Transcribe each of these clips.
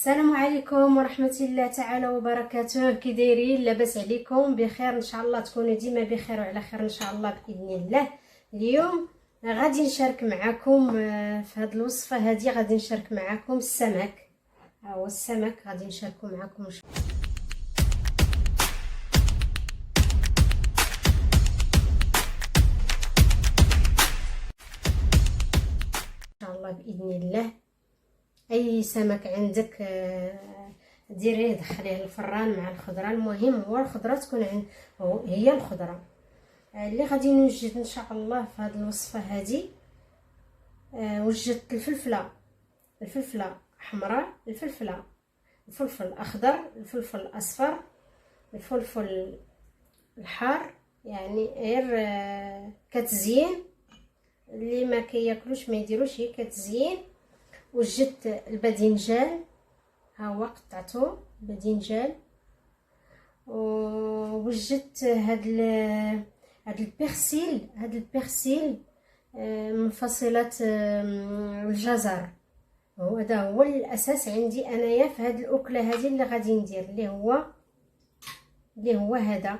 السلام عليكم ورحمة الله تعالى وبركاته. كي دايرين؟ لاباس عليكم؟ بخير ان شاء الله، تكونوا ديما بخير وعلى خير ان شاء الله باذن الله. اليوم غادي نشارك معكم في هذه الوصفه هذه، غادي نشارك معكم السمك. ها هو السمك غادي نشاركو معكم ان شاء الله باذن الله. اي سمك عندك ديريه دخليه الفران مع الخضره، المهم هو الخضره تكون هي الخضره اللي غادي نوجد ان شاء الله في هذه الوصفه هذه. وجدت الفلفله حمراء، الفلفل اخضر، الفلفل الاصفر، الفلفل الحار، يعني غير كتزيين. اللي ما كياكلوش ما يديروش، هي كتزيين. وجدت الباذنجان، ها هو قطعته باذنجان. ووجدت هاد البرسيل من فصيلة الجزر. وهذا هو الاساس عندي انايا في هاد الاكله هذه اللي غادي ندير، اللي هو هذا.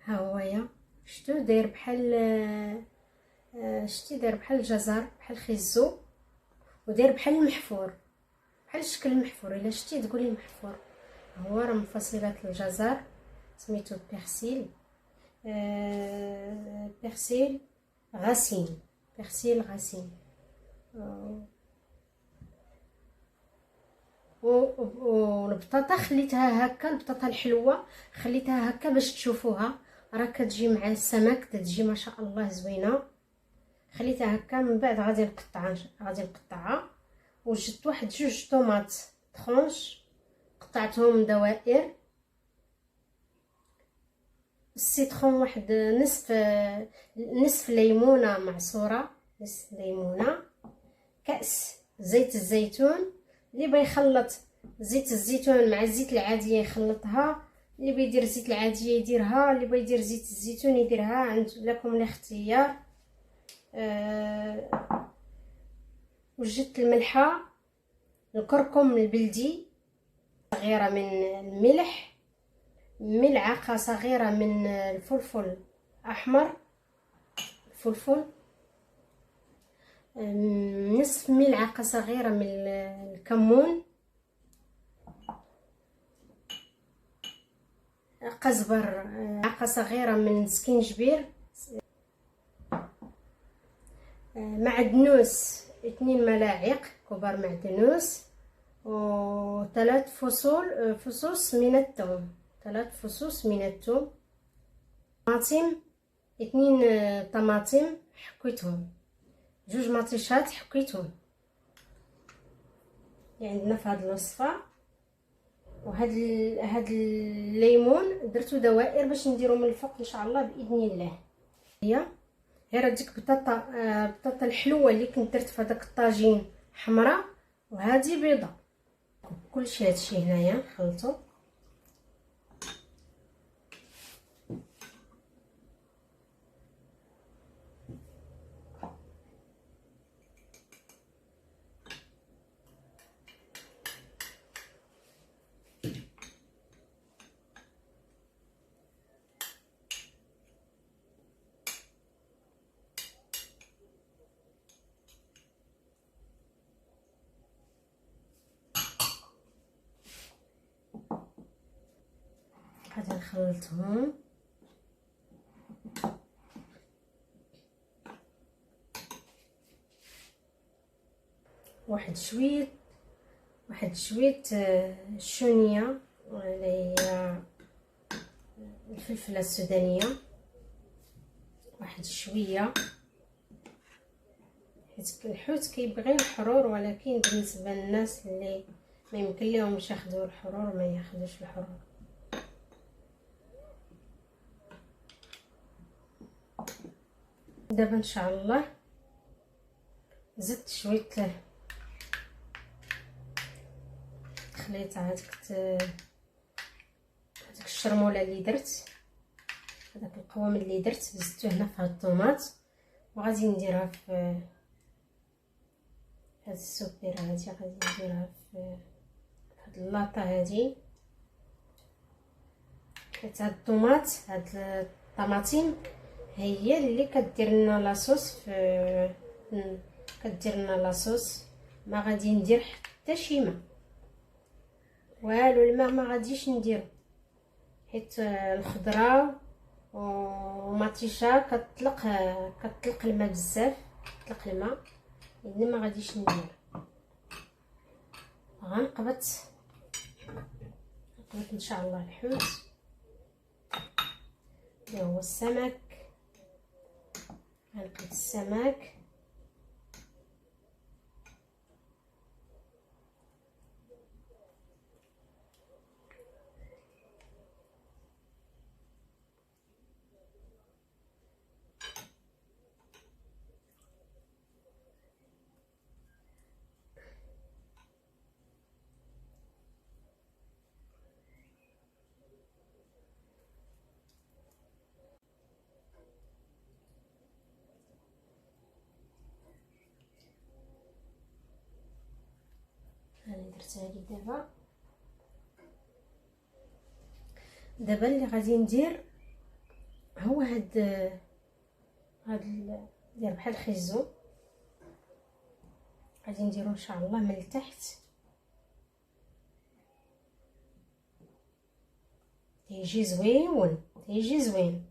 ها هو يا شتو داير بحال شتي داير بحال الجزر، بحال خيزو، وداير بحال المحفور، بحال الشكل المحفور. الا شتي تقولي محفور. هو راه من فصيلة الجزر، سميتو بيرسيل. بيرسيل غاسين. والبطاطا خليتها هكا، البطاطا الحلوه خليتها هكا باش تشوفوها، راه كتجي مع السمك تجي ما شاء الله زوينه. خليتها هكا، من بعد غادي نقطعها. وجدت واحد 2 طوماط طرونش، قطعتهم دوائر. السيترون واحد نصف ليمونه معصوره، نصف ليمونه. كأس زيت الزيتون، اللي بغى يخلط زيت الزيتون مع الزيت العاديه يخلطها، اللي بغى يدير زيت العاديه يديرها، اللي بغى يدير زيت الزيتون يديرها، عند لكم الاختيار. وجدت الملحه، الكركم البلدي، صغيره من الملح، ملعقه صغيره من الفلفل احمر، نصف ملعقه صغيره من الكمون، قزبر، ملعقه صغيره من سكينجبير، معدنوس 2 ملاعق كبار معدنوس، و3 فصوص من الثوم، 3 فصوص من الثوم. طماطم 2 طماطم حكيتهم، 2 مطيشات حكيتهم اللي عندنا في هذه الوصفه. وهاد الليمون درتو دوائر باش نديرو من الفوق ان شاء الله باذن الله. هي غير هذيك بطاطا الحلوه اللي كنت درت في هذاك الطاجين حمراء، وهذه بيضه. كلشي هادشي هنايا خلطو. غادي نخلطهم. واحد شويه الشونيه، اللي هي الفلفله السودانيه، واحد شويه، حيت الحوت كيبغي الحرور، ولكن بالنسبه للناس اللي ما يمكن لهمش ياخذوا الحرور ما ياخذوش الحرور. دابا ان شاء الله زدت شويه خليط هذيك الشرموله اللي درت، هذاك القوام اللي درت زدته هنا في هاد الطوماط، وغادي نديرها في هاد السكر هادي غادي نديرها في هاد اللاطه هادي. حيت هاد الطوماط هاد الطماطم هي اللي كدير لنا لاصوص كدير لنا لاصوص. ما غادي ندير حتى شي ماء والو، الماء ما غاديش نديرو، حيت الخضره ومطيشه كتطلق الماء بزاف، كتطلق الماء، اذا ما غاديش ندير. غنقبط ان شاء الله الحوت اللي هو السمك. غنقبط السمك هاني درتها لي. دابا اللي غادي ندير هو هاد دير بحال الخيزو، غادي نديرو ان شاء الله من التحت. يجي زوين، يجي زوين،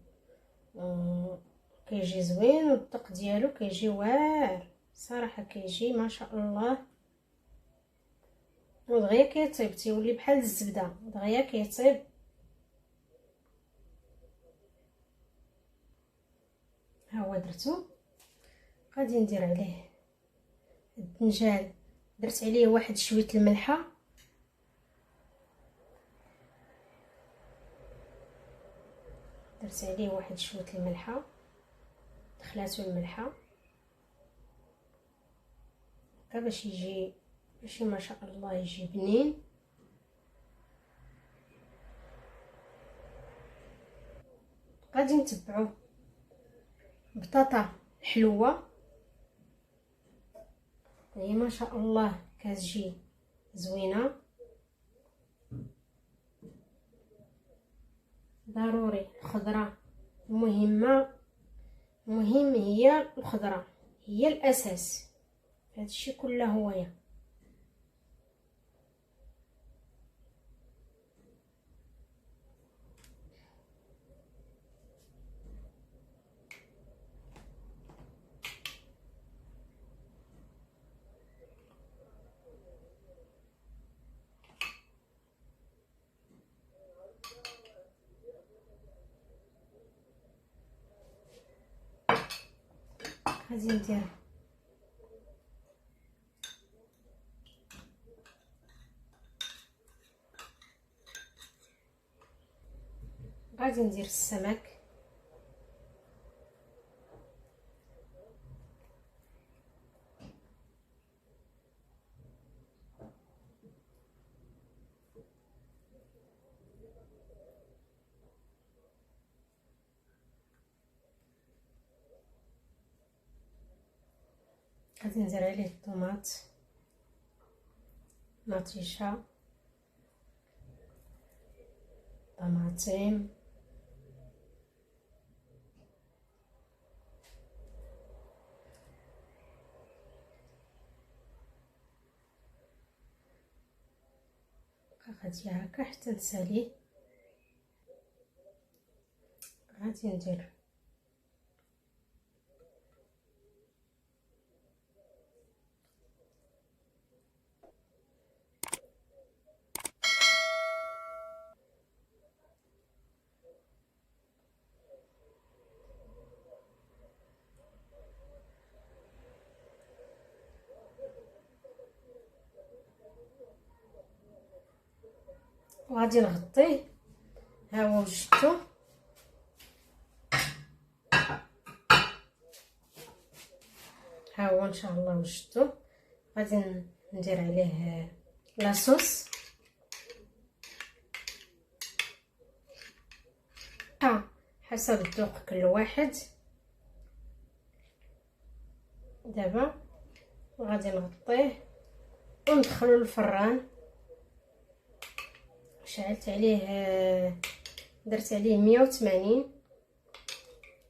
كيجي زوين، والدق ديالو كيجي واعر صراحه، كيجي ما شاء الله. ودغيا كيطيب، تيولي بحال الزبده، دغيا كيطيب. ها هو درتو. غادي ندير عليه الدنجال، درت عليه واحد شويه الملحه، درت عليه واحد شويه الملحه، دخلاتو الملحه هكا باش يجي ما شاء الله يجي بنين. غادي نتبعو بطاطا حلوه، هي ما شاء الله كتجي زوينه. ضروري الخضره مهمه، مهم هي الخضره، هي الاساس هادشي كله. هويا غادي ندير السمك. غادي ندير عليه الطوماط، مطيشه، طماطم، غادي هكا حتى نساليه. غادي ندير وغادي نغطيه. ها هو وجدتو، ها هو ان شاء الله وجدتو. غادي ندير عليه لاصوص حسب ذوق كل واحد. دابا وغادي نغطيه وندخلو للفران. شعلت عليه، درت عليه 180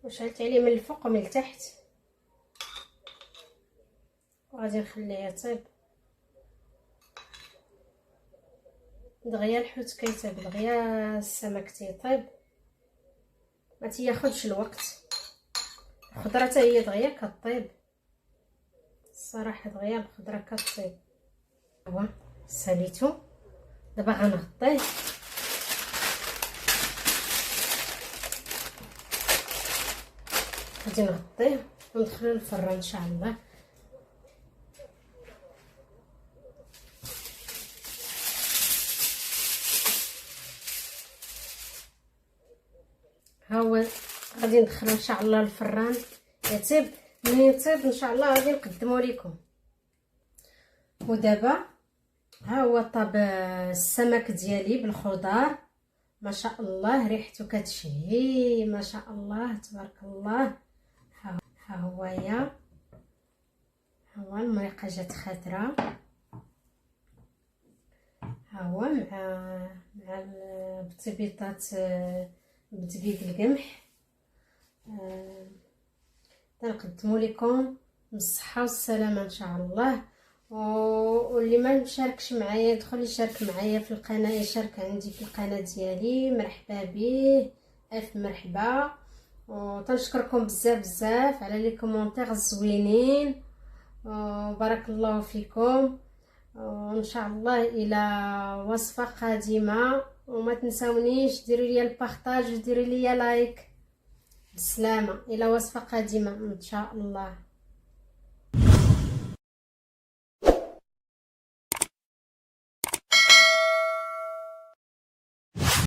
وشعلت عليه من الفوق ومن التحت، وغادي نخليه يطيب دغيا الحوت كيطيب، دغيا السمك تيطيب، ما تياخدش الوقت. الخضره حتى هي دغيا كطيب، الصراحه دغيا الخضره كطيب. هو ساليتو، دابا غنغطيه غادي نغطيه وندخلو للفران ان شاء الله. ها هو غادي ندخلو ان شاء الله للفران يطيب. ملي يطيب ان شاء الله غادي نقدمو لكم. ودابا ها هو طاب السمك ديالي بالخضار، ما شاء الله ريحته كتشهي، ما شاء الله تبارك الله. ها هو ها هو المريقه جات خضره، ها هو مع البطبيطات بدقيق القمح. تنقدموا لكم بالصحه والسلامه ان شاء الله. واللي ما مشاركش معايا يدخل يشارك معايا في القناه، يشارك عندي في القناه ديالي، مرحبا به، الف مرحبا. وتنشكركم بزاف بزاف على لي كومونتير الزوينين، وبارك الله فيكم. وان شاء الله الى وصفه قادمه، وما تنساونيش ديروا لي البارطاج وديروا لي لايك. بالسلامه، الى وصفه قادمه ان شاء الله.